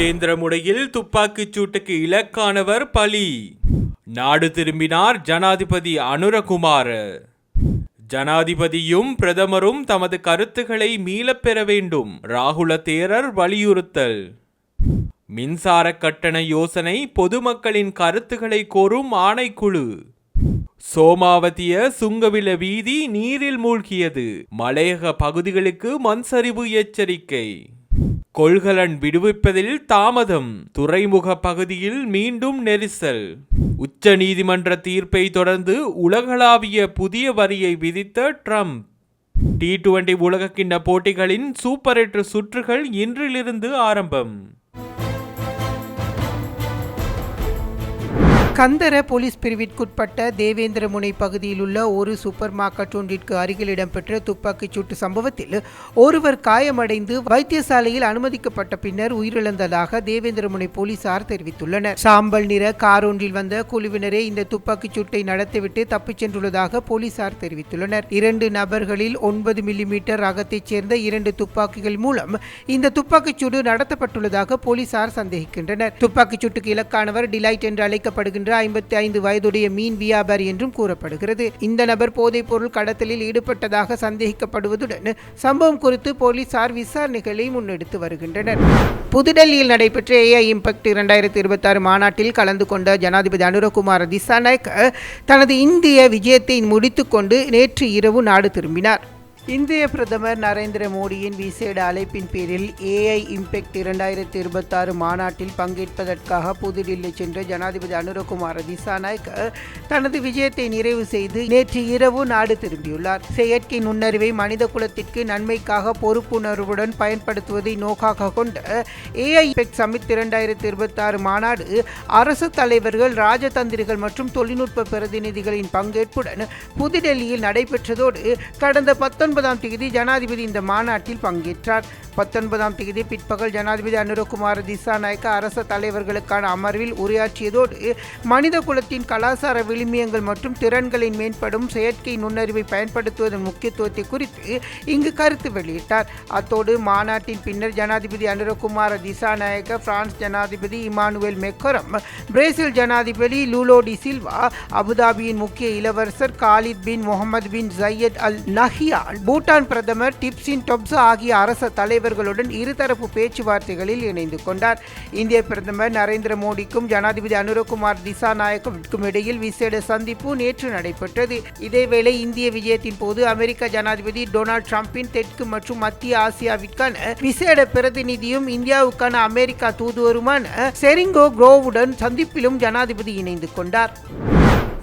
தேவேந்திரமுடையில் துப்பாக்கிச் சூட்டுக்கு இலக்கானவர் பலி. நாடு திரும்பினார் ஜனாதிபதி அனுரகுமார. ஜனாதிபதியும் பிரதமரும் தமது கருத்துக்களை மீளப் பெற வேண்டும். ராகுல தேரர் வலியுறுத்தல். மின்சார கட்டண யோசனை பொதுமக்களின் கருத்துக்களை கோரும் ஆணைக்குழு. சோமாவதிய சுங்கவில வீதி நீரில் மூழ்கியது. மலையக பகுதிகளுக்கு மண்சரிவு எச்சரிக்கை. கொள்கலன் விடுவிப்பதில் தாமதம். துறைமுக பகுதியில் மீண்டும் நெரிசல். உச்ச நீதிமன்ற தீர்ப்பை தொடர்ந்து உலகளாவிய புதிய வரியை விதித்த ட்ரம்ப். T20 உலகக்கிண்ண போட்டிகளின் சூப்பர் 8 சுற்றுகள் இன்றிலிருந்து ஆரம்பம். கந்தர போலீஸ் பிரிவிற்குட்பட்ட தேவேந்திரமுனை பகுதியில் உள்ள ஒரு சூப்பர் மார்க்கெட் ஒன்றிற்கு அருகில் இடம்பெற்ற துப்பாக்கிச் சூட்டு சம்பவத்தில் ஒருவர் காயமடைந்து வைத்தியசாலையில் அனுமதிக்கப்பட்ட பின்னர் உயிரிழந்ததாக தேவேந்திரமுனை போலீசார் தெரிவித்துள்ளனர். சாம்பல் நிற கார் ஒன்றில் வந்த குழுவினரே இந்த துப்பாக்கிச் சூட்டை நடத்திவிட்டு தப்பிச் சென்றுள்ளதாக போலீசார் தெரிவித்துள்ளனர். 2 நபர்களில் 9 மில்லிமீட்டர் ரகத்தைச் சேர்ந்த 2 துப்பாக்கிகள் மூலம் இந்த துப்பாக்கிச் சூடு நடத்தப்பட்டுள்ளதாக போலீசார் சந்தேகிக்கின்றனர். துப்பாக்கிச் சூட்டுக்கு இலக்கானவர் டிலைட் என்று அழைக்கப்படுகின்ற 55 வயதுடைய மீன் வியாபாரி என்றும் கூறப்படுகிறது. இந்த நபர் போதைப் பொருள் கடத்தலில் ஈடுபட்டதாக சந்தேகிக்கப்படுவதுடன் சம்பவம் குறித்து போலீசார் விசாரணைகளை முன்னெடுத்து வருகின்றனர். புதுடெல்லியில் நடைபெற்ற AI இம்பாக்ட் 2026 மாநாட்டில் கலந்து கொண்ட ஜனாதிபதி அனுரகுமார திசாநாயக்க தனது இந்திய விஜயத்தை முடித்துக்கொண்டு நேற்று இரவு நாடு திரும்பினார். இந்திய பிரதமர் நரேந்திர மோடியின் விசேட அழைப்பின் பேரில் AI இம்பாக்ட் 2026 மாநாட்டில் பங்கேற்பதற்காக புதுடில்லி சென்ற ஜனாதிபதி அனுரகுமார திசாநாயக்க தனது விஜயத்தை நிறைவு செய்து நேற்று இரவு நாடு திரும்பியுள்ளார். செயற்கை நுண்ணறிவை மனித குலத்திற்கு நன்மைக்காக பொறுப்புணர்வுடன் பயன்படுத்துவதை நோக்காக கொண்ட AI இம்பாக்ட் சமிட் 2026 மாநாடு அரசு தலைவர்கள், ராஜதந்திரிகள் மற்றும் தொழில்நுட்ப பிரதிநிதிகளின் பங்கேற்புடன் புதுடெல்லியில் நடைபெற்றதோடு கடந்த 19ஆம் தேதி ஜனாதிபதி இந்த மாநாட்டில் பங்கேற்றார். 19ஆம் தேதி பிற்பகல் ஜனாதிபதி அனுரகுமார திசாநாயக்க அரச தலைவர்களுக்கான அமர்வில் உரையாற்றியதோடு மனித குலத்தின் கலாச்சார விழுமியங்கள் மற்றும் திறன்களின் மேம்படும் செயற்கை நுண்ணறிவை பயன்படுத்துவதன் முக்கியத்துவத்தை குறித்து இங்கு கருத்து வெளியிட்டார். அத்தோடு மாநாட்டின் பின்னர் ஜனாதிபதி அனுரகுமார திசாநாயக்க பிரான்ஸ் ஜனாதிபதி இமானுவேல் மேக்ரோன், பிரேசில் ஜனாதிபதி லூலோ டி சில்வா, அபுதாபியின் முக்கிய இளவரசர் காலித் பின் முகமது பின் ஜயத் அல் நஹியான், பூட்டான் பிரதமர் டிப்சின் டொப்ஸா ஆகிய அரச தலைவர்களுடன் இருதரப்பு பேச்சுவார்த்தைகளில் இணைந்து கொண்டார். இந்திய பிரதமர் நரேந்திர மோடிக்கும் ஜனாதிபதி அனுரகுமார் திசாநாயக்கவிற்கும் இடையில் விசேட சந்திப்பு நேற்று நடைபெற்றது. இதேவேளை இந்திய விஜயத்தின் போது அமெரிக்க ஜனாதிபதி டொனால்ட் ட்ரம்பின் தெற்கு மற்றும் மத்திய ஆசியாவிற்கான விசேட பிரதிநிதியும் இந்தியாவுக்கான அமெரிக்கா தூதுவருமான செரிங்கோ குரோவுடன் சந்திப்பிலும் ஜனாதிபதி இணைந்து கொண்டார்.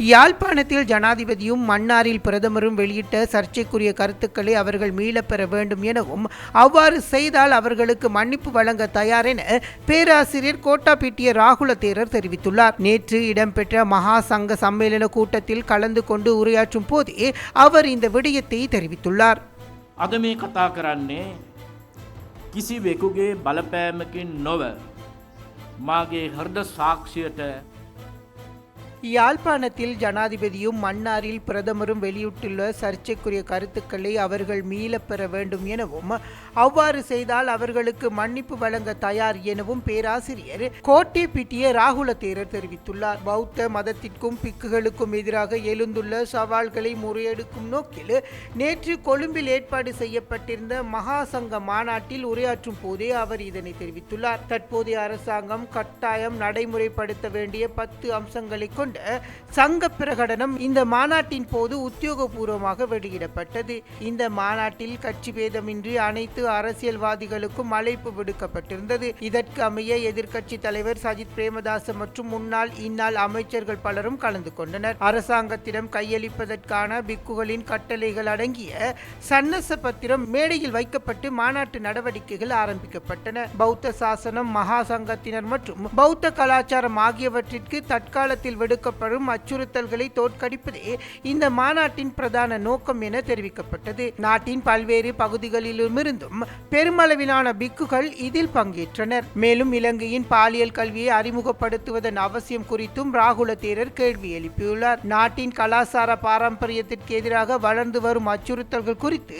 யாழ்ப்பாணத்தில் ஜனாதிபதியும் மன்னாரில் பிரதமரும் வெளியிட்ட சர்ச்சைக்குரிய கருத்துக்களை அவர்கள் மீளப்பெற வேண்டும் எனவும் அவ்வாறு செய்தால் அவர்களுக்கு மன்னிப்பு வழங்க தயார் என பேராசிரியர் கோட்டாபிட்டிய ராகுல தேரர் தெரிவித்துள்ளார். நேற்று இடம்பெற்ற மகா சங்க சம்மேளன கூட்டத்தில் கலந்து கொண்டு உரையாற்றும் போதே அவர் இந்த விடயத்தை தெரிவித்துள்ளார். අද මේ කතා කරන්නේ කිසිවෙකුගේ බලපෑමකින් නොව මාගේ හෘද සාක්ෂියට யாழ்ப்பாணத்தில் ஜனாதிபதியும் மன்னாரில் பிரதமரும் வெளியிட்டுள்ள சர்ச்சைக்குரிய கருத்துக்களை அவர்கள் மீளப்பெற வேண்டும் எனவும் அவ்வாறு செய்தால் அவர்களுக்கு மன்னிப்பு வழங்க தயார் எனவும் பேராசிரியர் கோட்டேபிட்டிய ராகுல தேரர் தெரிவித்துள்ளார். பௌத்த மதத்திற்கும் பிக்குகளுக்கும் எதிராக எழுந்துள்ள சவால்களை முறியடிக்கும் நோக்கில் நேற்று கொழும்பில் ஏற்பாடு செய்யப்பட்டிருந்த மகா சங்க மாநாட்டில் உரையாற்றும் போதே அவர் இதனை தெரிவித்துள்ளார். தற்போதைய அரசாங்கம் கட்டாயம் நடைமுறைப்படுத்த வேண்டிய 10 அம்சங்களை கொண்ட சங்க பிரகடனம் இந்த மாநாட்டின் போது உத்தியோகபூர்வமாக வெளியிடப்பட்டது. இந்த மாநாட்டில் கட்சி பேதமின்றி அனைத்து அரசியல்வாதிகளுக்கும் அழைப்பு விடுக்கப்பட்டிருந்தது. இதற்கு அமைய எதிர்க்கட்சி தலைவர் சஜித் பிரேமதாச மற்றும் முன்னாள் இந்நாள் அமைச்சர்கள் பலரும் கலந்து கொண்டனர். அரசாங்கத்திடம் கையளிப்பதற்கான பிக்குகளின் கட்டளைகள் அடங்கிய சன்னச பத்திரம் மேடையில் வைக்கப்பட்டு மாநாட்டு நடவடிக்கைகள் ஆரம்பிக்கப்பட்டன. பௌத்த சாசனம், மகா சங்கத்தினர் மற்றும் பௌத்த கலாச்சாரம் ஆகியவற்றிற்கு தற்காலத்தில் விடுக்க விடுக்கப்படும் அச்சுறுத்தல்களை தோற்கடிப்பதே இந்த மாநாட்டின் பிரதான நோக்கம் என தெரிவிக்கப்பட்டது. நாட்டின் பல்வேறு பகுதிகளிலுமிருந்தும் பெருமளவிலான பிக்குகள் இதில் பங்கேற்றனர். மேலும் இலங்கையின் பாலியல் கல்வியை அறிமுகப்படுத்துவதன் அவசியம் குறித்தும் ராகுல தேரர் கேள்வி எழுப்பியுள்ளார். நாட்டின் கலாசார பாரம்பரியத்திற்கு எதிராக வளர்ந்து வரும் அச்சுறுத்தல்கள் குறித்து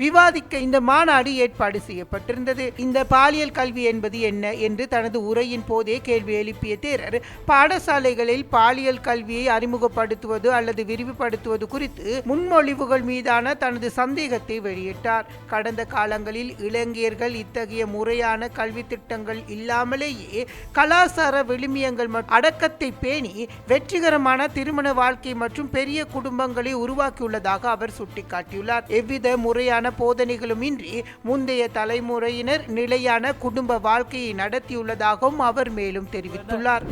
விவாதிக்க இந்த மாநாடு ஏற்பாடு செய்யப்பட்டிருந்தது. இந்த பாலியல் கல்வி என்பது என்ன என்று தனது உரையின் போதே கேள்வி எழுப்பிய தேரர் பாடசாலைகளில் பாலியல் கல்வியை அறிமுகப்படுத்துவது அல்லது விரிவுபடுத்துவது குறித்து முன்மொழிவுகள் மீதான தனது சந்தேகத்தை வெளியிட்டார். கடந்த காலங்களில் இளைஞர்கள் இத்தகைய முறையான கல்வி திட்டங்கள் இல்லாமலேயே கலாசார விழுமியங்கள் மற்றும் அடக்கத்தை பேணி வெற்றிகரமான திருமண வாழ்க்கை மற்றும் பெரிய குடும்பங்களை உருவாக்கியுள்ளதாக அவர் சுட்டிக்காட்டியுள்ளார். எவ்வித முறையான போதனைகளும் இன்றி முந்தைய தலைமுறையினர் நிலையான குடும்ப வாழ்க்கையை நடத்தியுள்ளதாகவும் அவர் மேலும் தெரிவித்துள்ளார்.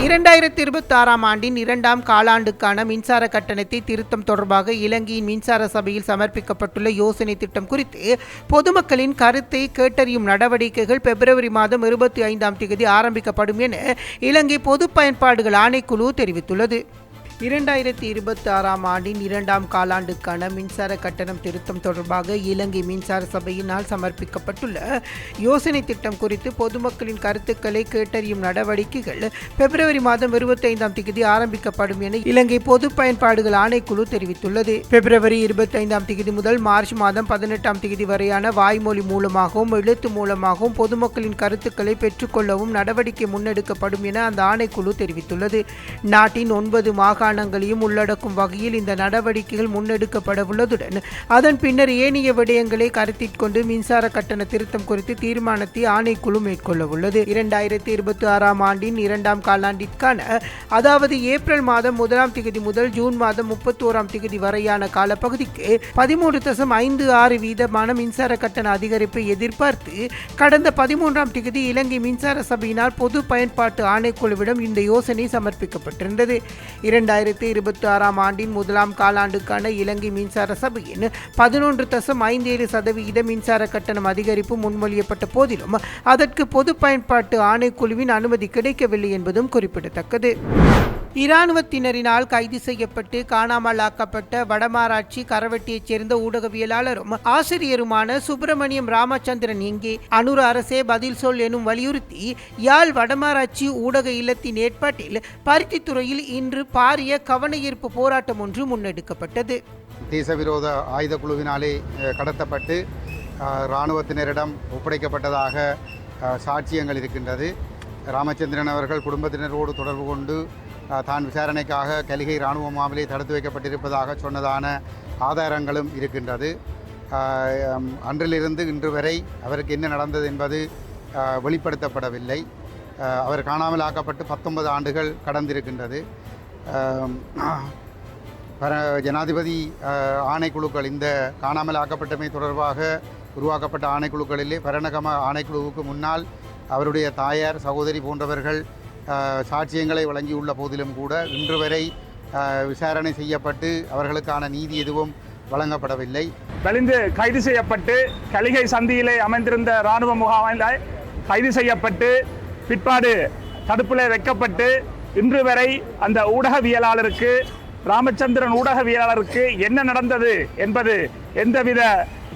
2026 ஆண்டின் 2ஆம் காலாண்டுக்கான மின்சார கட்டணத்தை திருத்தம் தொடர்பாக இலங்கையின் மின்சார சபையில் சமர்ப்பிக்கப்பட்டுள்ள யோசனை திட்டம் குறித்து பொதுமக்களின் கருத்தை கேட்டறியும் நடவடிக்கைகள் பிப்ரவரி மாதம் 25ஆம் தேதி ஆரம்பிக்கப்படும் என இலங்கை பொது பயன்பாடுகள் ஆணைக்குழு தெரிவித்துள்ளது. 2026 ஆண்டின் 2ஆம் காலாண்டுக்கான மின்சார கட்டணம் திருத்தம் தொடர்பாக இலங்கை மின்சார சபையினால் சமர்ப்பிக்கப்பட்டுள்ள யோசனை திட்டம் குறித்து பொதுமக்களின் கருத்துக்களை கேட்டறியும் நடவடிக்கைகள் பிப்ரவரி மாதம் 25ஆம் தேதி ஆரம்பிக்கப்படும் என இலங்கை பொது பயன்பாடுகள் ஆணைக்குழு தெரிவித்துள்ளது. பிப்ரவரி 25ஆம் தேதி முதல் மார்ச் மாதம் 18ஆம் தேதி வரையான வாய்மொழி மூலமாகவும் எழுத்து மூலமாகவும் பொதுமக்களின் கருத்துக்களை பெற்றுக்கொள்ளவும் நடவடிக்கை முன்னெடுக்கப்படும் என அந்த ஆணைக்குழு தெரிவித்துள்ளது. நாட்டின் 9 மாகாணங்களையும் உள்ளடக்கும் வகையில் இந்த நடவடிக்கைகள் முன்னெடுக்கப்பட உள்ளதுடன் அதன் பின்னர் ஏனைய விடயங்களை கருத்தில் கொண்டு மின்சார கட்டண திருத்தம் குறித்து தீர்மானத்தை ஆணைக்குழு மேற்கொள்ள உள்ளது. 2026 ஆண்டின் 2ஆம் காலாண்டிற்கான அதாவது ஏப்ரல் மாதம் 1ஆம் தேதி முதல் ஜூன் மாதம் 31ஆம் தேதி வரையான காலப்பகுதிக்கு 13.56% மின்சார கட்டண அதிகரிப்பை எதிர்பார்த்து கடந்த 13ஆம் தேதி இலங்கை மின்சார சபையினால் பொது பயன்பாட்டு ஆணைக்குழுவிடம் இந்த யோசனை சமர்ப்பிக்கப்பட்டிருந்தது. 2026 ஆண்டின் 1ஆம் காலாண்டுக்கான இலங்கை மின்சார சபையின் 11.57% மின்சார கட்டணம் அதிகரிப்பு முன்மொழியப்பட்ட போதிலும் அதற்கு பொது பயன்பாட்டு ஆணைக்குழுவின் அனுமதி கிடைக்கவில்லை என்பதும் குறிப்பிடத்தக்கது. இராணுவத்தினரினால் கைது செய்யப்பட்டு காணாமல் ஆக்கப்பட்ட வடமாராட்சி கரவட்டியைச் சேர்ந்த ஊடகவியலாளரும் ஆசிரியருமான சுப்பிரமணியம் ராமச்சந்திரன் எங்கே, அனுர அரசே பதில் சொல் எனும் வலியுறுத்தி யாழ் வடமாராட்சி ஊடக இல்லத்தின் ஏற்பாட்டில் பருத்தித்துறையில் இன்று பாரிய கவனஈர்ப்பு போராட்டம் ஒன்று முன்னெடுக்கப்பட்டது. தேசவிரோத ஆயுத குழுவினாலே கடத்தப்பட்டு இராணுவத்தினரிடம் ஒப்படைக்கப்பட்டதாக சாட்சியங்கள் இருக்கின்றது. ராமச்சந்திரன் அவர்கள் குடும்பத்தினரோடு தொடர்பு கொண்டு தான் விசாரணைக்காக கலிகை இராணுவ மாவிலே தடுத்து வைக்கப்பட்டிருப்பதாக சொன்னதான ஆதாரங்களும் இருக்கின்றது. அன்றிலிருந்து இன்று வரை அவருக்கு என்ன நடந்தது என்பது வெளிப்படுத்தப்படவில்லை. அவர் காணாமல் ஆக்கப்பட்டு 19 ஆண்டுகள் கடந்திருக்கின்றது. ஜனாதிபதி ஆணைக்குழுக்கள் இந்த காணாமல் ஆக்கப்பட்டமை தொடர்பாக உருவாக்கப்பட்ட ஆணைக்குழுக்களிலே பரணகம ஆணைக்குழுவுக்கு முன்னால் அவருடைய தாயார் சகோதரி போன்றவர்கள் சாட்சியங்களை வழங்கியுள்ள போதிலும் கூட இன்று வரை விசாரணை செய்யப்பட்டு அவர்களுக்கான நீதி எதுவும் வழங்கப்படவில்லை. வலிந்து கைது செய்யப்பட்டு கலிகை சந்தியிலே அமைந்திருந்த இராணுவ முகாமில் கைது செய்யப்பட்டு பிற்பாடு தடுப்பிலே வைக்கப்பட்டு இன்று வரை அந்த ஊடகவியலாளருக்கு ராமச்சந்திரன் ஊடகவியலாளருக்கு என்ன நடந்தது என்பது எந்தவித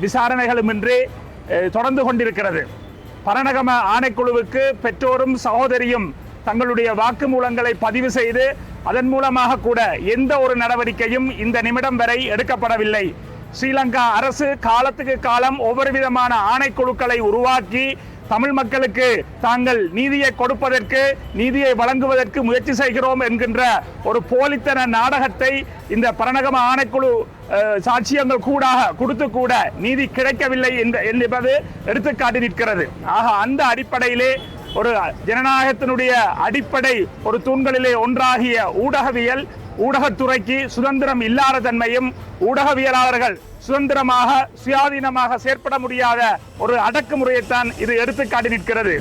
விசாரணைகளுமின்றி தொடர்ந்து கொண்டிருக்கிறது. பரணகம ஆணைக்குழுவுக்கு பெற்றோரும் சகோதரியும் தங்களுடைய வாக்குமூலங்களை பதிவு செய்து அதன் மூலமாக கூட எந்த ஒரு நடவடிக்கையும் இந்த நிமிடம் வரை எடுக்கப்படவில்லை. ஸ்ரீலங்கா அரசு காலத்துக்கு காலம் ஒவ்வொரு விதமான ஆணைக்குழுக்களை உருவாக்கி தமிழ் மக்களுக்கு தாங்கள் நீதியை கொடுப்பதற்கு நீதியை வழங்குவதற்கு முயற்சி செய்கிறோம் என்கின்ற ஒரு போலித்தன நாடகத்தை இந்த பரணகம ஆணைக்குழு சாட்சியங்கள் கூட கொடுத்து கூட நீதி கிடைக்கவில்லை என்பது எடுத்துக்காட்டி நிற்கிறது. ஆக அந்த அடிப்படையிலே ஒரு ஜனநாயகத்தினுடைய அடிப்படை ஒரு தூண்களிலே ஒன்றாகிய ஊடகவியல் ஊடகத்துறைக்கு சுதந்திரம் இல்லாத தன்மையும் ஊடகவியலாளர்கள் சுதந்திரமாக சுயாதீனமாக செயற்பட முடியாத ஒரு அடக்குமுறையைத்தான் இது எடுத்துக்காட்டி நிற்கிறது.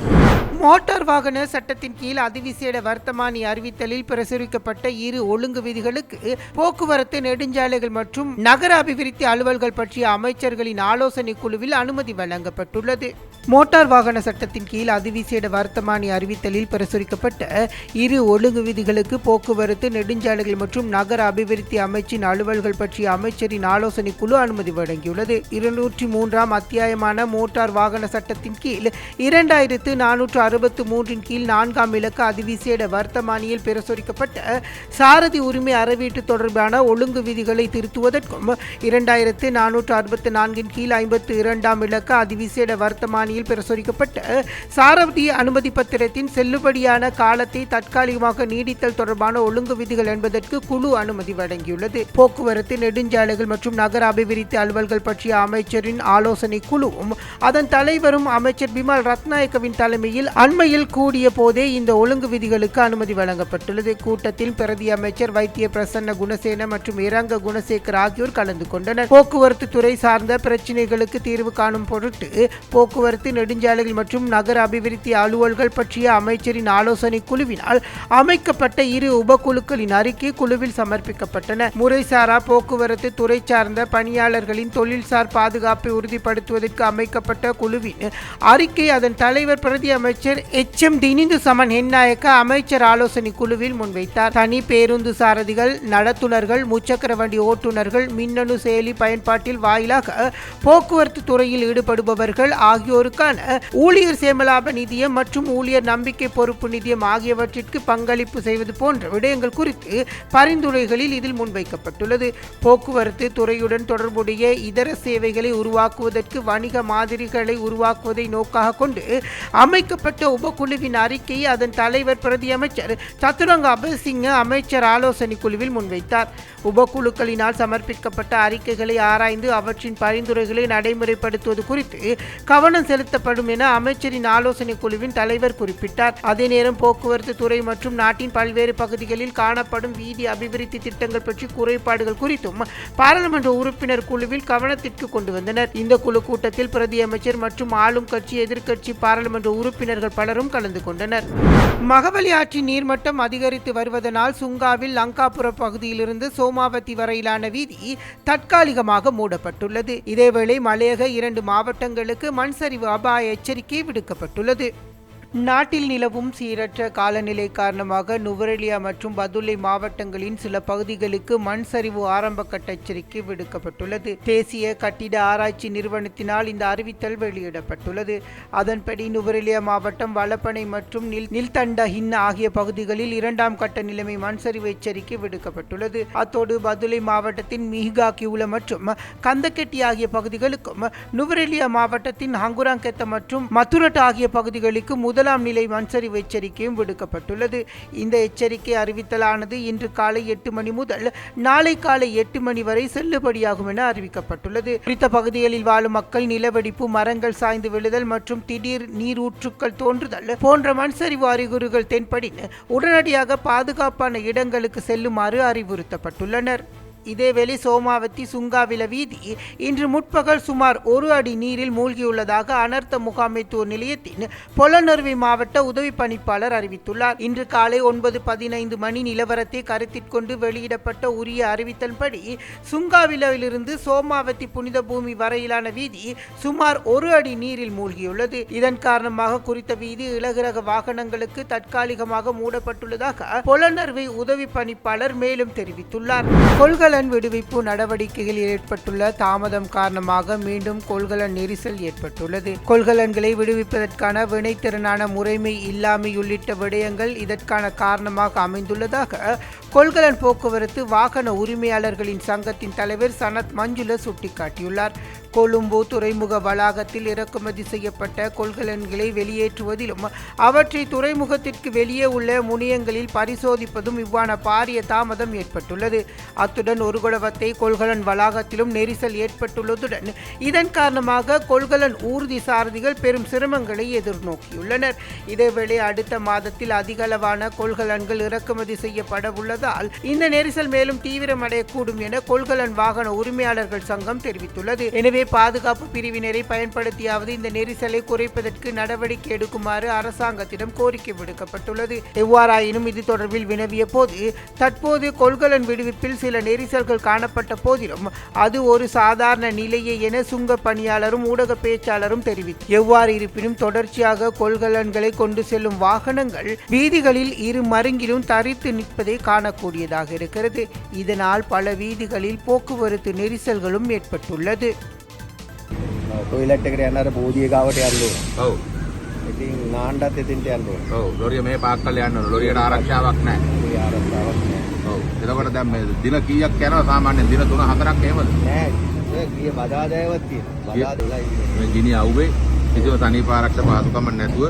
மோட்டார் வாகன சட்டத்தின் கீழ் அதிவிசேட வர்த்தமானி அறிவித்தலில் பிரசுரிக்கப்பட்ட இரு ஒழுங்கு விதிகளுக்கு போக்குவரத்து நெடுஞ்சாலைகள் மற்றும் நகர அபிவிருத்தி அலுவல்கள் பற்றிய அமைச்சர்களின் ஆலோசனை குழுவில் அனுமதி வழங்கப்பட்டுள்ளது. மோட்டார் வாகன சட்டத்தின் கீழ் அதிவிசேட வர்த்தமானி அறிவித்தலில் பிரசுரிக்கப்பட்ட இரு ஒழுங்கு விதிகளுக்கு போக்குவரத்து நெடுஞ்சாலைகள் மற்றும் நகர அபிவிருத்தி அமைச்சின் அலுவல்கள் பற்றிய அமைச்சரின் ஆலோசனை குழு அனுமதி வழங்கியுள்ளது. 203ஆம் அத்தியாயமான மோட்டார் வாகன சட்டத்தின் கீழ் 2463 கீழ் 4ஆம் இலக்க அதிவிசேட வர்த்தமானியில் பிரசுரிக்கப்பட்ட சாரதி உரிமை அறவீட்டு தொடர்பான ஒழுங்கு விதிகளை திருத்துவதற்கும் 2464 கீழ் 52ஆம் இலக்க அதிவிசேட வர்த்தமானியில் பிரசுரிக்கப்பட்ட சாரதி அனுமதி பத்திரத்தின் செல்லுபடியான காலத்தை தற்காலிகமாக நீடித்தல் தொடர்பான ஒழுங்கு விதிகள் என்பதற்கு குழு அனுமதி வழங்கியுள்ளது. போக்குவரத்து நெடுஞ்சாலைகள் மற்றும் நகர அபிவிருத்தி அலுவல்கள் பற்றிய அமைச்சரின் ஆலோசனை குழுவும் அதன் தலைவரும் அமைச்சர் பிமல் ரத்நாயக்கவின் தலைமையில் அண்மையில் கூடிய போதே இந்த ஒழுங்கு விதிகளுக்கு அனுமதி வழங்கப்பட்டுள்ளது. கூட்டத்தில் பிரதி அமைச்சர் வைத்திய பிரசன்ன குணசேன மற்றும் இரங்க குணசேகர் ஆகியோர் கலந்து கொண்டனர். போக்குவரத்து துறை சார்ந்த பிரச்சினைகளுக்கு தீர்வு காணும் பொருட்டு போக்குவரத்து நெடுஞ்சாலைகள் மற்றும் நகர அபிவிருத்தி அலுவல்கள் பற்றிய அமைச்சரின் ஆலோசனை குழுவினால் அமைக்கப்பட்ட இரு உபக்குழுக்களின் அறிக்கை குழுவில் சமர்ப்பிக்கப்பட்டன. முறைசாரா போக்குவரத்து துறை சார்ந்த பணியாளர்களின் தொழில்சார் பாதுகாப்பை உறுதிப்படுத்துவதற்கு அமைக்கப்பட்ட குழுவின் அறிக்கை அதன் தலைவர் பிரதி அமைச்சர் HM தினிந்து சமன் ஹென்னாயக்க அமைச்சர் ஆலோசனை குழுவில் முன்வைத்தார். தனி பேருந்து சாரதிகள், நடத்துனர்கள், முச்சக்கர வண்டி ஓட்டுநர்கள், மின்னணு செயலி பயன்பாட்டில் வாயிலாக போக்குவரத்து துறையில் ஈடுபடுபவர்கள் ஆகியோருக்கான ஊழியர் சேமலாப நிதியம் மற்றும் ஊழியர் நம்பிக்கை பொறுப்பு நிதியம் ஆகியவற்றிற்கு பங்களிப்பு செய்வது போன்ற விடயங்கள் குறித்து பரிந்துரைகளில் இதில் முன்வைக்கப்பட்டுள்ளது. போக்குவரத்து துறையுடன் தொடர்புடைய இதர சேவைகளை உருவாக்குவதற்கு வணிக மாதிரிகளை உருவாக்குவதை நோக்காக கொண்டு அமைக்கப்பட்ட உபக்குழுவின் அறிக்கையை அதன் தலைவர் பிரதி அமைச்சர் சத்துரங்க அபசிங்க அமைச்சர் ஆலோசனை குழுவில் முன்வைத்தார். உபக்குழுக்களினால் சமர்ப்பிக்கப்பட்ட அறிக்கைகளை ஆராய்ந்து அவற்றின் பரிந்துரைகளை நடைமுறைப்படுத்துவது குறித்து கவனம் செலுத்தப்படும் என அமைச்சரின் ஆலோசனை குழுவின் தலைவர் குறிப்பிட்டார். அதே நேரம் போக்குவரத்து துறை மற்றும் நாட்டின் பல்வேறு பகுதிகளில் காணப்படும் வீதி அபிவிருத்தி திட்டங்கள் பற்றி குறைபாடுகள் குறித்தும் பாராளுமன்ற உறுப்பினர் குழுவில் கவனத்திற்கு கொண்டு வந்தனர். இந்த குழு கூட்டத்தில் பிரதி அமைச்சர் மற்றும் ஆளும் கட்சி எதிர்க்கட்சி பாராளுமன்ற உறுப்பினர்கள் பலரும் கலந்து கொண்டனர். மகவலி ஆற்றின் நீர்மட்டம் அதிகரித்து வருவதனால் சுங்காவில் லங்காபுர பகுதியிலிருந்து சோமாவதி வரையிலான வீதி தற்காலிகமாக மூடப்பட்டுள்ளது. இதேவேளை மலையக 2 மாவட்டங்களுக்கு மண் சரிவு அபாய எச்சரிக்கை விடுக்கப்பட்டுள்ளது. நாட்டில் நிலவும் சீரற்ற காலநிலை காரணமாக நுவரெலியா மற்றும் பதுளை மாவட்டங்களின் சில பகுதிகளுக்கு மண் சரிவு ஆரம்ப கட்ட எச்சரிக்கை விடுக்கப்பட்டுள்ளது. தேசிய கட்டிட ஆராய்ச்சி நிறுவனத்தினால் இந்த அறிவித்தல் வெளியிடப்பட்டுள்ளது. அதன்படி நுவரெலியா மாவட்டம் வலப்பனை மற்றும் நில்தண்டஹின் ஆகிய பகுதிகளில் 2ஆம் கட்ட நிலைமை மண் சரிவு எச்சரிக்கை விடுக்கப்பட்டுள்ளது. அத்தோடு பதுளை மாவட்டத்தின் மிஹிகா கியூல மற்றும் கந்தகெட்டி ஆகிய பகுதிகளுக்கும் நுவரெலியா மாவட்டத்தின் ஹங்குராங்கெத்த மற்றும் மதுரட் ஆகிய பகுதிகளுக்கு முதலாம் நிலை மண்சரிவு எச்சரிக்கையும் விடுக்கப்பட்டுள்ளது. இந்த எச்சரிக்கை அறிவித்தலானது இன்று காலை 8 மணி முதல் நாளை காலை 8 மணி வரை செல்லுபடியாகும் என அறிவிக்கப்பட்டுள்ளது. குறித்த பகுதிகளில் வாழும் மக்கள் நிலவெடிப்பு, மரங்கள் சாய்ந்து விழுதல் மற்றும் திடீர் நீரூற்றுக்கள் தோன்றுதல் போன்ற மண்சரிவு அறிகுறிகள் தென்படின் உடனடியாக பாதுகாப்பான இடங்களுக்கு செல்லுமாறு அறிவுறுத்தப்பட்டுள்ளனர். இதேவேளை சோமாவதி சுங்காவில வீதி இன்று முற்பகல் சுமார் 1 அடி நீரில் மூழ்கியுள்ளதாக அனர்த்த முகாமைத்துவ நிலையத்தின் பொலனறுவை மாவட்ட உதவி பணிப்பாளர் அறிவித்துள்ளார். இன்று காலை 9:15 மணி நிலவரத்தை கருத்திற்கொண்டு வெளியிடப்பட்ட உரிய அறிவித்தல்படி சுங்காவிலிருந்து சோமாவதி புனித பூமி வரையிலான வீதி சுமார் 1 அடி நீரில் மூழ்கியுள்ளது. இதன் காரணமாக குறித்த வீதி இலகுரக வாகனங்களுக்கு தற்காலிகமாக மூடப்பட்டுள்ளதாக பொலனறுவை உதவி பணிப்பாளர் மேலும் தெரிவித்துள்ளார். கொள்கலன் விடுவிப்பு நடவடிக்கைகளில் ஏற்பட்டுள்ள தாமதம் காரணமாக மீண்டும் கொள்கலன் நெரிசல் ஏற்பட்டுள்ளது. கொள்கலன்களை விடுவிப்பதற்கான வினைத்திறனான முறைமை இல்லாமை உள்ளிட்ட விடயங்கள் இதற்கான காரணமாக அமைந்துள்ளதாக கொள்கலன் போக்குவரத்து வாகன உரிமையாளர்களின் சங்கத்தின் தலைவர் சனத் மஞ்சுள சுட்டிக்காட்டியுள்ளார். கொழும்பு துறைமுக வளாகத்தில் இறக்குமதி செய்யப்பட்ட கொள்கலன்களை வெளியேற்றுவதிலும் அவற்றை துறைமுகத்திற்கு வெளியே உள்ள முனையங்களில் பரிசோதிப்பதும் இவ்வான பாரிய தாமதம் ஏற்பட்டுள்ளது. அத்துடன் ஒரு குடவத்தை கொள்கலன் வளாகத்திலும் நெரிசல் ஏற்பட்டுள்ளதுடன் இதன் காரணமாக கொள்கலன் ஊர்தி சாரதிகள் பெரும் சிரமங்களை எதிர்நோக்கியுள்ளனர். இதேவேளை அடுத்த மாதத்தில் அதிகளவான கொள்கலன்கள் இறக்குமதி செய்யப்பட உள்ளதால் இந்த நெரிசல் மேலும் தீவிரமடையக்கூடும் என கொள்கலன் வாகன உரிமையாளர்கள் சங்கம் தெரிவித்துள்ளது. எனவே பாதுகாப்பு பிரிவினரை பயன்படுத்தியாவது இந்த நெரிசலை குறைப்பதற்கு நடவடிக்கை எடுக்குமாறு அரசாங்கத்திடம் கோரிக்கை விடுக்கப்பட்டுள்ளது. எவ்வாறாயினும் இது தொடர்பில் வினவிய போது தற்போது கொள்கலன் விடுவிப்பில் சில நெரிசல்கள் காணப்பட்ட போதிலும் அது ஒரு சாதாரண நிலையே என சுங்க பணியாளரும் ஊடக பேச்சாளரும் தெரிவித்தார். எவ்வாறு இருப்பினும் தொடர்ச்சியாக கொள்கலன்களை கொண்டு செல்லும் வாகனங்கள் வீதிகளில் இரு மருங்கிலும் தரித்து நிற்பதை காணக்கூடியதாக இருக்கிறது. இதனால் பல வீதிகளில் போக்குவரத்து நெரிசல்களும் ஏற்பட்டுள்ளது. टॉयलेट එකට යන්න අර බෝධිය ගාවට යන්න ඕන. ඔව්. ඉතින් නාන්නත් එතෙන්ට යන්න ඕන. ඔව්. ලොරිය මේ පාක්කල් යන්න ඕන. ලොරියට ආරක්ෂාවක් නැහැ. ඒ ආරක්ෂාවක් නැහැ. ඔව්. එතකොට දැන් මේ දින කීයක් යනවා සාමාන්‍යයෙන් දින 3-4ක් එහෙමද? නෑ. ඒ කීය බදාදායවත් තියෙනවා. බදාදලා ඉන්නේ. මේ ගිනි අවුවේ කිසිම තනි පාරක්ෂ පහසුකම් නැතුව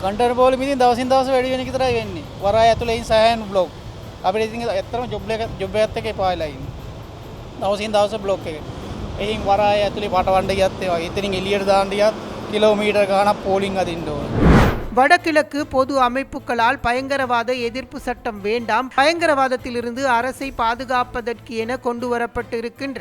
කන්ටේනර් බෝලෙ මිදින් දවසින් දවස වැඩි වෙන එක විතරයි වෙන්නේ. වරාය ඇතුලේ ඉන් සෑහෙන බ්ලොක්. අපිට ඉතින් ඇත්තටම ජොබ් එකත් එක්ක එපාලා ඉන්නේ. දවසින් දවස බ්ලොක් එක. ඉතින් වරාය ඇතුලේ පටවන්න ගියත් ඒ වගේ ඉතින් එළියට දාන්න ගියත් කිලෝමීටර් ගාණක් පෝලිං අදින්න ඕන. வடகிழக்கு பொது அமைப்புகளால் பயங்கரவாத எதிர்ப்பு சட்டம் வேண்டாம், பயங்கரவாதத்திலிருந்து அரசை பாதுகாப்பதற்கு என கொண்டு வரப்பட்டிருக்கின்ற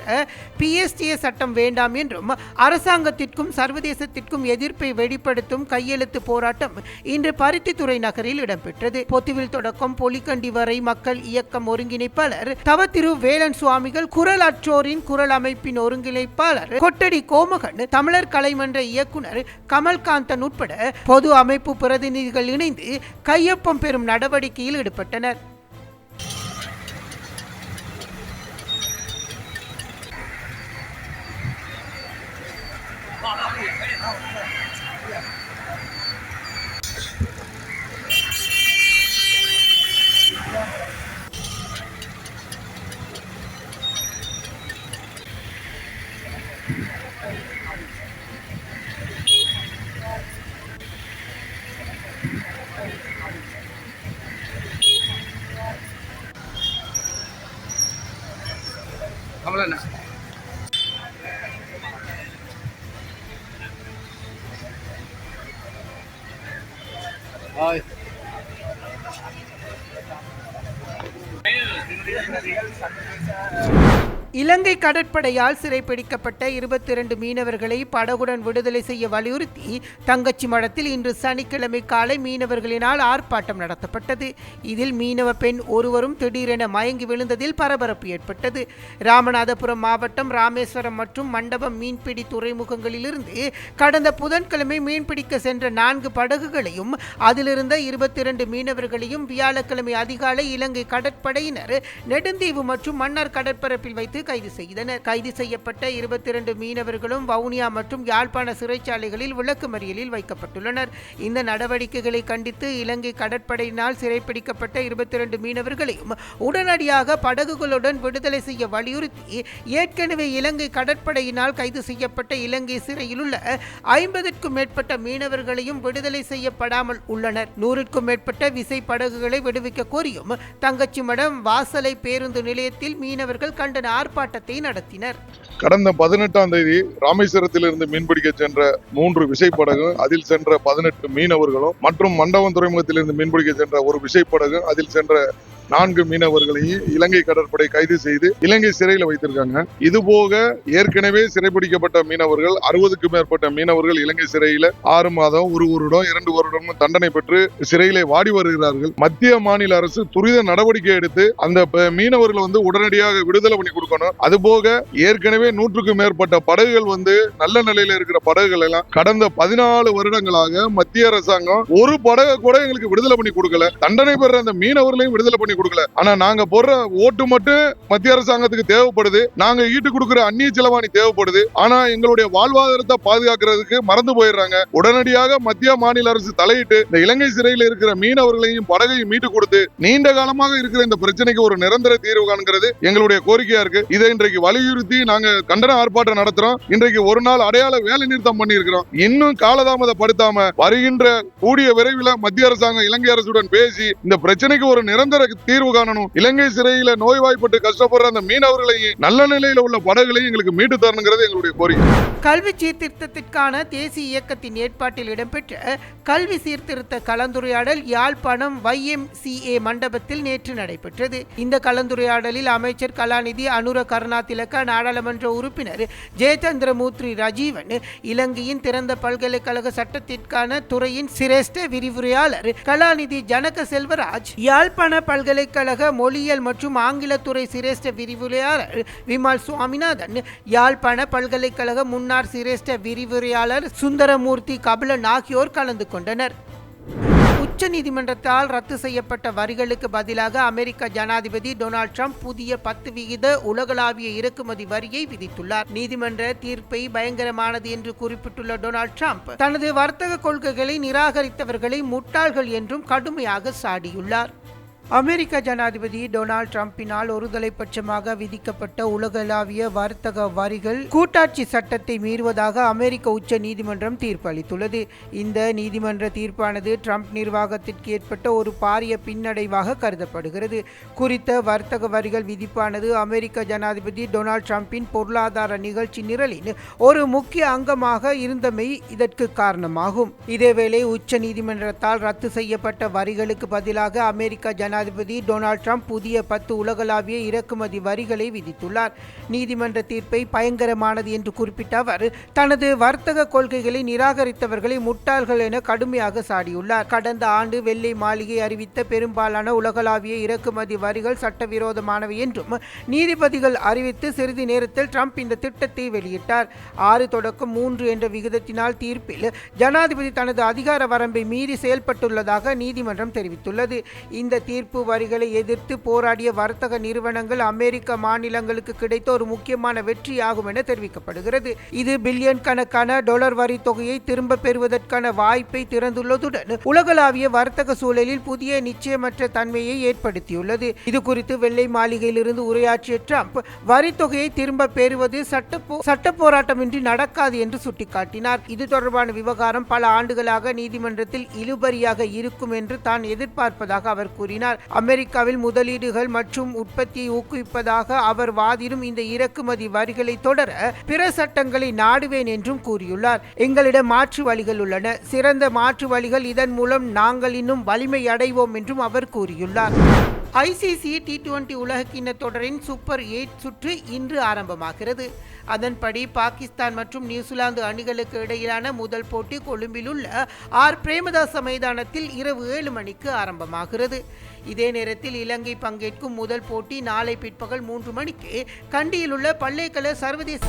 PSTA சட்டம் வேண்டாம் என்றும் அரசாங்கத்திற்கும் சர்வதேசத்திற்கும் எதிர்ப்பை வெளிப்படுத்தும் கையெழுத்து போராட்டம் இன்று பருத்தித்துறை நகரில் இடம்பெற்றது. பொத்துவில் தொடக்கம் பொலிகண்டி வரை மக்கள் இயக்கம் ஒருங்கிணைப்பாளர் தவத்திரு வேலன் சுவாமிகள், குரல் அற்றோரின் குரல் அமைப்பின் ஒருங்கிணைப்பாளர் கொட்டடி கோமகன், தமிழர் கலைமன்ற இயக்குனர் கமல்காந்தன் உட்பட பொது அமைப்பு பிரதிநிதிகள் இணைந்து கையொப்பம் பெறும் நடவடிக்கையில் ஈடுபட்டனர். இலங்கை கடற்படையால் சிறைப்பிடிக்கப்பட்ட 22 மீனவர்களை படகுடன் விடுதலை செய்ய வலியுறுத்தி தங்கச்சி மடத்தில் இன்று சனிக்கிழமை காலை மீனவர்களினால் ஆர்ப்பாட்டம் நடத்தப்பட்டது. இதில் மீனவ பெண் ஒருவரும் திடீரென மயங்கி விழுந்ததில் பரபரப்பு ஏற்பட்டது. ராமநாதபுரம் மாவட்டம் ராமேஸ்வரம் மற்றும் மண்டபம் மீன்பிடி துறைமுகங்களிலிருந்து கடந்த புதன்கிழமை மீன்பிடிக்க சென்ற 4 படகுகளையும் அதிலிருந்த 22 மீனவர்களையும் வியாழக்கிழமை அதிகாலை இலங்கை கடற்படையினர் நெடுந்தீவு மற்றும் மன்னார் கடற்பரப்பில் வைத்து கைது செய்தனர். கைது செய்யப்பட்ட 22 மீனவர்களும் வவுனியா மற்றும் யாழ்ப்பாண சிறைச்சாலைகளில் விளக்குமறியலில் வைக்கப்பட்டுள்ளனர். இந்த நடவடிக்கைகளை கண்டித்து இலங்கை கடற்படையினால் சிறைப்பிடிக்கப்பட்ட 22 மீனவர்களையும் உடனடியாக படகுகளுடன் விடுதலை செய்ய வலியுறுத்தி ஏற்கனவே இலங்கை கடற்படையினால் கைது செய்யப்பட்ட இலங்கை சிறையில் உள்ள 50க்கும் மேற்பட்ட மீனவர்களையும் விடுதலை செய்யப்படாமல் உள்ளனர். 100க்கும் மேற்பட்ட விசை படகுகளை விடுவிக்க கோரியும் தங்கச்சி மடம் வாசலை பேருந்து நிலையத்தில் மீனவர்கள் கண்டன ஆர்ப்பாட்டத்தை நடத்தினர். கடந்த 18ஆம் தேதி ராமேஸ்வரத்திலிருந்து மீன்பிடிக்க சென்ற 3 விசைப்படகு, அதில் சென்ற 18 மீனவர்களும் மற்றும் மண்டபம் துறைமுகத்திலிருந்து மீன்பிடிக்க சென்ற ஒரு விசைப்படகு, அதில் சென்ற 4 மீனவர்களையும் இலங்கை கடற்படை கைது செய்து இலங்கை சிறையில் வைத்திருக்காங்க. இதுபோக ஏற்கனவே சிறைப்பிடிக்கப்பட்ட மீனவர்கள் 60க்கும் மேற்பட்ட மீனவர்கள் இலங்கை சிறையில 6 மாதம், 1 வருடம், 2 வருடம் தண்டனை பெற்று சிறையிலே வாடி வருகிறார்கள். மத்திய மாநில அரசு துரித நடவடிக்கை எடுத்து அந்த மீனவர்களை உடனடியாக விடுதலை பண்ணி கொடுக்கணும். அதுபோக ஏற்கனவே 100க்கும் மேற்பட்ட படகுகள் நல்ல நிலையில இருக்கிற படகுகள் எல்லாம் கடந்த 14 வருடங்களாக மத்திய அரசாங்கம் ஒரு படகு கூட எங்களுக்கு விடுதலை பண்ணி கொடுக்கல. தண்டனை பெற அந்த மீனவர்களையும் விடுதலை பண்ணி கொடுக்கல. ஆனா நாங்க போடுற ஓட்டு மட்டும் மத்திய அரசாங்கத்துக்கு தேவைப்படுது. நாங்க ஈட்டு கொடுக்கிற அந்நிய செலவாணி தேவைப்படுது. ஆனா எங்களுடைய வாழ்வாதாரத்தை பாதுகாக்கிறதுக்கு மறந்து போயிடுறாங்க. உடனடியாக மத்திய மாநில அரசு தலையிட்டு இந்த இலங்கை சிறையில் இருக்கிற மீனவர்களையும் படகையும் மீட்டு கொடுத்து நீண்ட காலமாக இருக்கிற இந்த பிரச்சனைக்கு ஒரு நிரந்தர தீர்வு காண்கிறது எங்களுடைய கோரிக்கையா இருக்கு. இதை இன்றைக்கு வலியுறுத்தி நாங்க கண்டன ஆர்ப்பாட்டம் நடத்துறோம். இன்றைக்கு ஒரு நாள் அடையாள வேலை நிறுத்தம் பண்ணி இருக்கிறோம். இன்னும் காலதாமதப்படுத்தாம வருகின்ற கூடிய விரைவில் மத்திய அரசாங்கம் இலங்கை அரசுடன் பேசி இந்த பிரச்சனைக்கு ஒரு நிரந்தர தீர்வு காணணும். இலங்கை சிறையில நோய்வாய்ப்பட்டு கஷ்டப்படுற அந்த மீனவர்களையும் நல்ல நிலையில உள்ள படகுகளையும் எங்களுக்கு மீட்டு தரணுங்கிறது எங்களுடைய கோரிக்கை. கல்வி சீர்திருத்தத்திற்கான தேசிய இயக்கத்தின் ஏற்பாட்டில் இடம்பெற்ற கல்வி சீர்திருத்த கலந்துரையாடல் யாழ்ப்பாணம் YMCA மண்டபத்தில் நேற்று நடைபெற்றது. இந்த கலந்துரையாடலில் அமைச்சர் கலாநிதி அனுர கருணாதிலக்க, நாடாளுமன்ற உறுப்பினர் ஜெயச்சந்திரமூர்த்தி ராஜீவன், இலங்கையின் திறந்த பல்கலைக்கழக சட்டத்திற்கான துறையின் சிரேஷ்ட விரிவுரையாளர் கலாநிதி ஜனக செல்வராஜ், யாழ்ப்பாண பல்கலைக்கழக மொழியியல் மற்றும் ஆங்கிலத்துறை சிரேஷ்ட விரிவுரையாளர் விமல் சுவாமிநாதன், யாழ்ப்பாண பல்கலைக்கழக முன்னாள் சிரேஷ்ட விரிவுரையாளர் சுந்தரமூர்த்தி கபிலன் ஆகியோர் கலந்து கொண்டனர். உச்ச நீதிமன்றத்தால் ரத்து செய்யப்பட்ட வரிகளுக்கு பதிலாக அமெரிக்க ஜனாதிபதி டொனால்ட் ட்ரம்ப் புதிய 10% உலகளாவிய இறக்குமதி வரியை விதித்துள்ளார். நீதிமன்ற தீர்ப்பை பயங்கரமானது என்று குறிப்பிட்டுள்ள டொனால்ட் ட்ரம்ப் தனது வர்த்தக கொள்கைகளை நிராகரித்தவர்களை முட்டாள்கள் என்றும் கடுமையாக சாடியுள்ளார். அமெரிக்க ஜனாதிபதி டொனால்ட் ட்ரம்பினால் ஒருதலைப்பட்சமாக விதிக்கப்பட்ட உலகளாவிய வர்த்தக வரிகள் கூட்டாட்சி சட்டத்தை மீறுவதாக அமெரிக்க உச்ச நீதிமன்றம் தீர்ப்பளித்துள்ளது. இந்த நீதிமன்ற தீர்ப்பானது ட்ரம்ப் நிர்வாகத்திற்கு ஏற்பட்ட ஒரு பாரிய பின்னடைவாக கருதப்படுகிறது. குறித்த வர்த்தக வரிகள் விதிப்பானது அமெரிக்க ஜனாதிபதி டொனால்ட் ட்ரம்பின் பொருளாதார நிகழ்ச்சி நிரலின் ஒரு முக்கிய அங்கமாக இருந்தமை இதற்கு காரணமாகும். இதேவேளை உச்ச நீதிமன்றத்தால் ரத்து செய்யப்பட்ட வரிகளுக்கு பதிலாக அமெரிக்க ஜனாதிபதி டொனால்ட் ட்ரம்ப் புதிய 10 உலகளாவிய இறக்குமதி வரிகளை விதித்துள்ளார். நீதிமன்ற தீர்ப்பை பயங்கரமானது என்று குறிப்பிட்ட அவர் தனது வர்த்தக கொள்கைகளை நிராகரித்தவர்களை முட்டாள்கள் என கடுமையாக சாடியுள்ளார். கடந்த ஆண்டு வெள்ளை மாளிகை அறிவித்த பெரும்பாலான உலகளாவிய இறக்குமதி வரிகள் சட்டவிரோதமானவை என்றும் நீதிபதிகள் அறிவித்து சிறிது நேரத்தில் ட்ரம்ப் இந்த திட்டத்தை வெளியிட்டார். 6:3 என்ற விகிதத்தினால் தீர்ப்பில் ஜனாதிபதி தனது அதிகார வரம்பை மீறி செயல்பட்டுள்ளதாக நீதிமன்றம் தெரிவித்துள்ளது. இந்த தீர்ப்பு வரிகளை எதிர்த்து போராடிய வர்த்தக நிறுவனங்கள் அமெரிக்க மாநிலங்களுக்கு கிடைத்த ஒரு முக்கியமான வெற்றியாகும் என தெரிவிக்கப்படுகிறது. இது பில்லியன் கணக்கான டாலர் வரி தொகையை திரும்ப பெறுவதற்கான வாய்ப்பை திறந்துள்ளதுடன் உலகளாவிய வர்த்தக சூழலில் புதிய நிச்சயமற்ற தன்மையை ஏற்படுத்தியுள்ளது. இது குறித்து வெள்ளை மாளிகையிலிருந்து உரையாற்றிய ட்ரம்ப் வரி தொகையை திரும்ப பெறுவது சட்ட போராட்டமின்றி நடக்காது என்று சுட்டிக்காட்டினார். இது தொடர்பான விவகாரம் பல ஆண்டுகளாக நீதிமன்றத்தில் இழுபறியாக இருக்கும் என்று தான் எதிர்பார்ப்பதாக அவர் கூறினார். அமெரிக்காவில் முதலீடுகள் மற்றும் உற்பத்தியை ஊக்குவிப்பதாக அவர் வாதிடும் இந்த இறக்குமதி வரிகளை தொடர பிற சட்டங்களை நாடுவேன் என்றும் கூறியுள்ளார். எங்களிடம் மாற்று வழிகள் உள்ளன, சிறந்த மாற்று வழிகள், இதன் மூலம் நாங்கள் இன்னும் வலிமை அடைவோம் என்றும் அவர் கூறியுள்ளார். ICC T20 உலகக்கிண்ண தொடரின் சூப்பர் 8 சுற்று இன்று ஆரம்பமாகிறது. அதன்படி பாகிஸ்தான் மற்றும் நியூசிலாந்து அணிகளுக்கு இடையிலான முதல் போட்டி கொழும்பில் உள்ள பிரேமதாச மைதானத்தில் இரவு 7 மணிக்கு ஆரம்பமாகிறது. இதே நேரத்தில் இலங்கை பங்கேற்கும் முதல் போட்டி நாளை பிற்பகல் 3 மணிக்கு கண்டியில் உள்ள பல்லேக்கல சர்வதேச